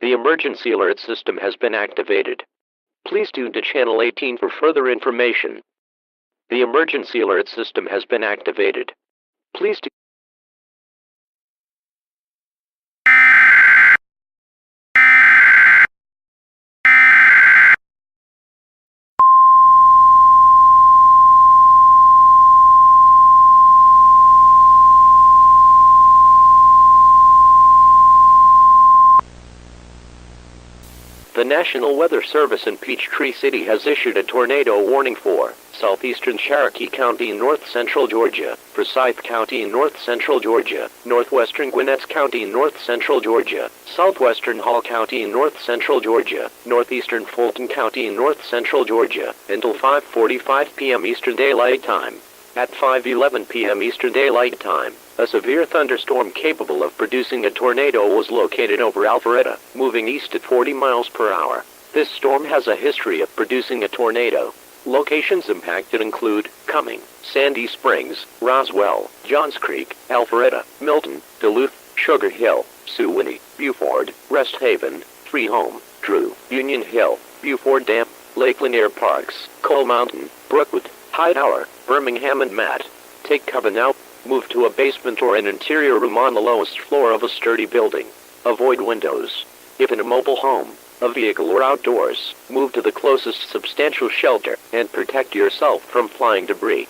The emergency alert system has been activated. Please tune to channel 18 for further information. The emergency alert system has been activated. Please tune. The National Weather Service in Peachtree City has issued a tornado warning for southeastern Cherokee County in north-central Georgia, Forsyth County in north-central Georgia, northwestern Gwinnett County in north-central Georgia, southwestern Hall County in north-central Georgia, northeastern Fulton County in north-central Georgia, until 5:45 p.m. Eastern Daylight Time. At 5:11 p.m. Eastern Daylight Time, a severe thunderstorm capable of producing a tornado was located over Alpharetta, moving east at 40 miles per hour. This storm has a history of producing a tornado. Locations impacted include Cumming, Sandy Springs, Roswell, Johns Creek, Alpharetta, Milton, Duluth, Sugar Hill, Suwanee, Beaufort, Rest Haven, Freeholm, Drew, Union Hill, Beaufort Dam, Lake Lanier Parks, Coal Mountain, Brookwood, Hightower, Birmingham and Matt. Take cover now. Move to a basement or an interior room on the lowest floor of a sturdy building. Avoid windows. If in a mobile home, a vehicle or outdoors, move to the closest substantial shelter and protect yourself from flying debris.